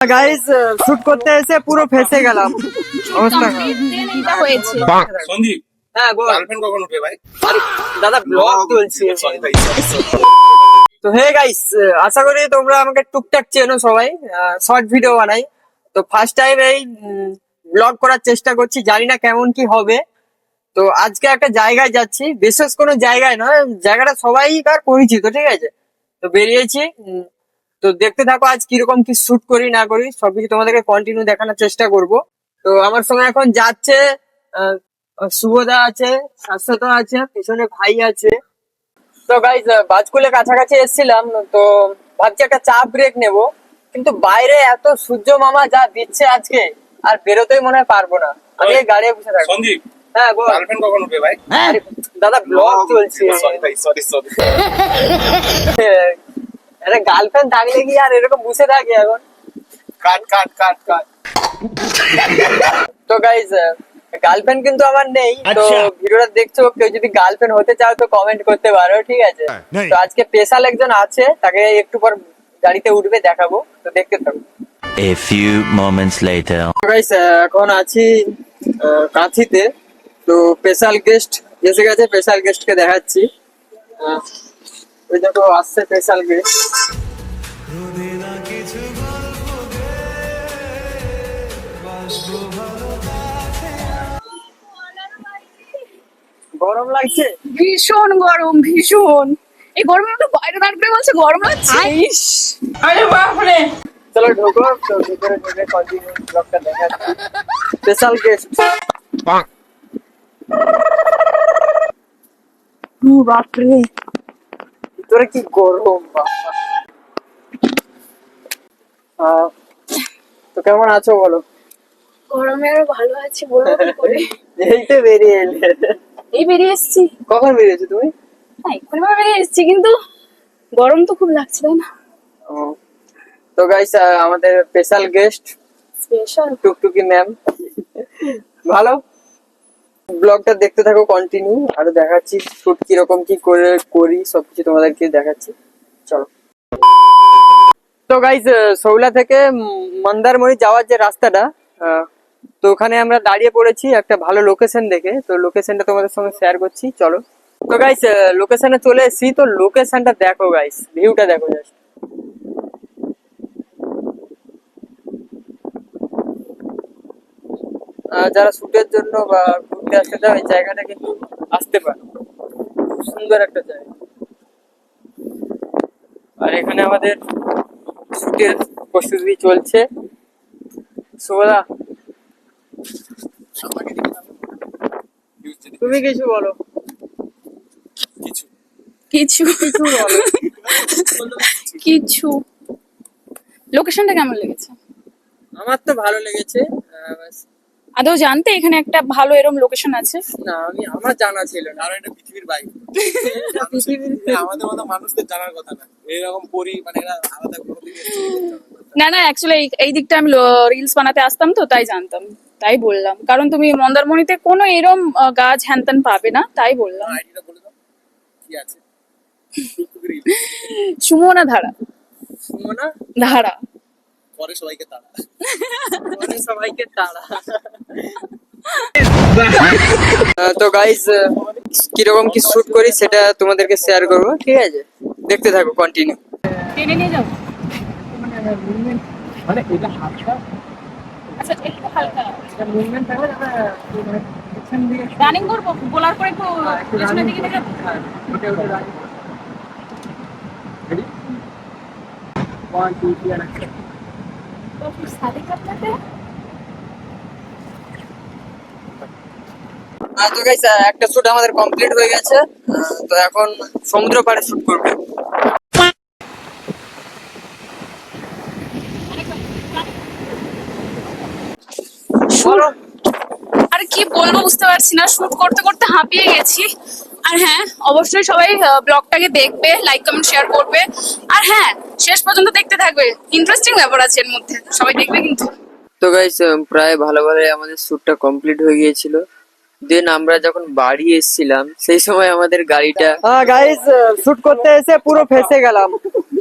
Guys shoot করতে এসে পুরো ফেসে গেলাম। অবস্থা হয়েছে। সন্দীপ, হ্যাঁ বল। গার্লফ্রেন্ড কখন উঠবে ভাই? আরে দাদা ব্লগ চলছে। তো হে গাইস, আশা করি তোমরা আমাকে টুকটাক চেনো সবাই। শর্ট ভিডিও বানাই, তো ফার্স্ট টাইম এই ব্লগ করার চেষ্টা করছি, জানি না কেমন কি হবে। তো আজকে একটা জায়গায় যাচ্ছি, বিশেষ কোনো জায়গায় নয়, জায়গাটা সবাই কার পরিচিত, ঠিক আছে। তো বেরিয়েছি, তো দেখতে থাকো আজ কিরকম কি শুট করি না করি, সবকিছু তোমাদেরকে কন্টিনিউ দেখানোর চেষ্টা করব। তো আমার সঙ্গে এখন যাচ্ছে আহ, শুভদা আছে, শাশ্বত আছে, পিছনে ভাই আছে। তো গাইজ বাজকুলের কাছাকাছি এসেছিলাম, তো ভাবছি একটা চা ব্রেক নেব, কিন্তু বাইরে এত সূর্য মামা যা দিচ্ছে আজকে, আর বেরোতেই মনে হয় পারবো না। আমি এই গাড়ি বসে থাকবো। সন্দীপ, হ্যাঁ বল। গার্লফ্রেন্ড কখন উঠবে ভাই? আরে দাদা ব্লগ চলছে। সরি ভাই, সরি। আরে গার্লফ্রেন্ড থাকলে কি আর এরকম বসে থাকে এখন? কাট। তো গাইজ গার্লফ্রেন্ড কিন্তু আমার নেই। তো ভিডিওটা দেখছো, কেউ যদি গার্লফ্রেন্ড হতে চাও তো কমেন্ট করতে পারো, ঠিক আছে। তো আজকে স্পেশাল একজন আছে, তাকে একটু পর গাড়িতে উঠবে, দেখাবো, তো দেখতে থাকো। A few moments later. Guys এখন আছি কাঁথিতে। তো স্পেশাল গেস্ট এসে গেছে, স্পেশাল গেস্টকে দেখাচ্ছি। ওই দেখো আসছে স্পেশাল গেস্ট। গরম লাগছে? ভীষণ গরম, ভীষণ। এই গরমে একটু বাইরে দাঁড়িয়ে বলছে গরম লাগছে। ইস, আরে বাপরে। চলো ঢোকো, তো ভিতরে ঢুকে কন্টিনিউ ব্লগটা দেখাচ্ছি। Special guest. বাপরে, ভিতরে কি গরম বাবা। তো কেমন আছো বলো? গরমে আরো ভালো আছি, বলবো কি করে। এই তো বেরিয়ে এলে। এই বেরিয়ে এসেছি। কখন বেরিয়েছো তুমি? হ্যাঁ, এক্ষুনি ভাবে বেরিয়ে এসেছি, কিন্তু গরম তো খুব লাগছে, তাই না? ও, তো গাইস আমাদের স্পেশাল গেস্ট স্পেশাল। টুকটুকি ম্যাম। ভালো, ব্লগটা দেখতে থাকো কন্টিনিউ, আরো দেখাচ্ছি শুট কিরকম কি করে করি, সবকিছু তোমাদেরকে দেখাচ্ছি। চলো। তো গাইস সৌলা থেকে মন্দারমণি যাওয়ার যে রাস্তাটা, তো ওখানে আমরা দাঁড়িয়ে পড়েছি একটা ভালো লোকেশন দেখে। তো লোকেশনটা তোমাদের সঙ্গে শেয়ার করছি, চলো। তো গাইস লোকেশনে চলে এসেছি, তো লোকেশনটা দেখো গাইস, ভিউটা দেখো জাস্ট। যারা শুটের জন্য বা ঘুরতে আসতে চাও, এই জায়গাটা কিন্তু আসতে পারে, খুব সুন্দর একটা জায়গা। আর এখানে আমাদের শুটের প্রস্তুতি চলছে। শুভদা, তুমি কিছু বলো। কিছু কিছু বলো। কিছু। লোকেশনটা কেমন লেগেছে? আমার তো ভালো লেগেছে। আদৌ জানতে এখানে একটা ভালো এরম লোকেশন আছে? না, আমার জানা ছিল না। কারণ এটা পৃথিবীর বাইরে। এটা পৃথিবীর আমাদের মতো মানুষদের জানার কথা না। এরকম পরি মানে এরা আলাদা কোনো দিকে না না, অ্যাকচুয়ালি এই দিকটা আমি রিলস বানাতে আসতাম, তো তাই জানতাম, তাই বললাম। কারণ তুমি মন্দারমণিতে কোনো এরম গাছ হ্যানত্যান পাবে না, তাই বললাম। আইডিটা বলে দাও কি আছে। সুমনা ধারা। সুমনা ধারা। পরে সবাইকে তাড়া। মানে সবাইকে তাড়া। তো গাইস কিরকম কি শুট করি সেটা তোমাদেরকে শেয়ার করবো, ঠিক আছে, দেখতে থাকো কন্টিনিউ। টেনে নিয়ে যাও। মানে এটা হাতটা আচ্ছা, একটু হালকা এটা মুভমেন্ট থাকবে, মানে পিছন দিকে রানিং করবো, বোলার করে একটু পেছনের দিকে নিয়ে যাবো। ওটা রানি। Ready 1 2 3 and action। তো সাথে কাটতে তো গাইস একটা শুট আমাদের কমপ্লিট হয়ে গেছে। তো এখন সমুদ্র পাড়ে শুট করবে। বলো। আর কি বলবো বুঝতে পারছি না, শুট করতে করতে হাঁপিয়ে গেছি। আর হ্যাঁ, অবশ্যই সবাই ব্লগটাকে দেখবে, লাইক কমেন্ট শেয়ার করবে। আর হ্যাঁ, শেষ পর্যন্ত দেখতে থাকবে, ইন্টারেস্টিং ব্যাপার আছে এর মধ্যে, সবাই দেখবে কিন্তু। তো গাইস প্রায় ভালোভাবে আমাদের শুটটা কমপ্লিট হয়ে গিয়েছিল। দেন আমরা যখন বাড়ি এসেছিলাম সেই সময় আমাদের গাড়িটা গাইস শুট করতে এসে পুরো ফেসে গেলাম।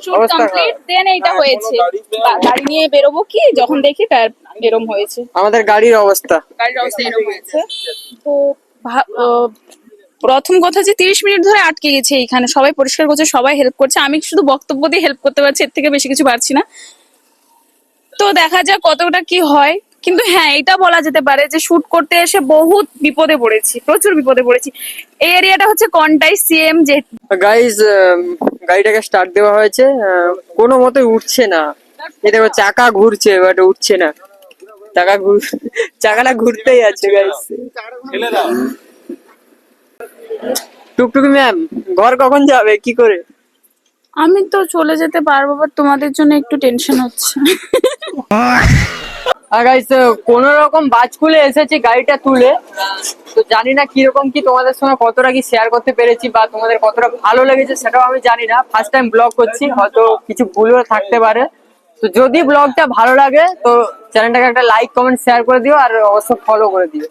শুট অবস্থা কমপ্লিট দেন এইটা হ্যাঁ, হয়েছে। কোনো গাড়ি গাড়ি নিয়ে বেরোবো কি যখন দেখি তার এরম হয়েছে, আমাদের গাড়ির অবস্থা। গাড়ির অবস্থা এরম হয়েছে। তো প্রথম কথা যে 30 মিনিট ধরে আটকে গেছে এইখানে, সবাই পরিষ্কার করছে, সবাই হেল্প করছে, আমি শুধু বক্তব্য দিয়ে হেল্প করতে পারছি, এর থেকে বেশি কিছু পারছি না। তো দেখা যাক কতটা কি হয়। কিন্তু হ্যাঁ, এটা বলা যেতে পারে যে শুট করতে এসে বহুত বিপদে পড়েছি, প্রচুর বিপদে পড়েছি। এই এরিয়াটা হচ্ছে কন্টাই সিএম, যে গাইস গাড়িটাকে স্টার্ট দেওয়া হয়েছে, কোনো মতে উঠছে না। এই দেখো চাকা ঘুরছে বাট উঠছে না। চাকাটা ঘুরতেই আছে গাইস। ফেলে দাও। টুকটুকি ম্যাম ঘর কখন যাবে কি করে? আমি তো চলে যেতে পারবো, বাট তোমাদের জন্য একটু টেনশন হচ্ছে। আর গাইস কোন রকম বাজ খুলে এসেছে গাড়িটা তুলে। তো জানি না কিরকম কি তোমাদের সঙ্গে কতটা কি শেয়ার করতে পেরেছি বা তোমাদের কতটা ভালো লেগেছে সেটাও আমি জানি না। ফার্স্ট টাইম ব্লগ করছি, হয়তো কিছু ভুলও থাকতে পারে। তো যদি ব্লগটা ভালো লাগে তো চ্যানেলটাকে একটা লাইক কমেন্ট শেয়ার করে দিও আর অবশ্যই ফলো করে দিও।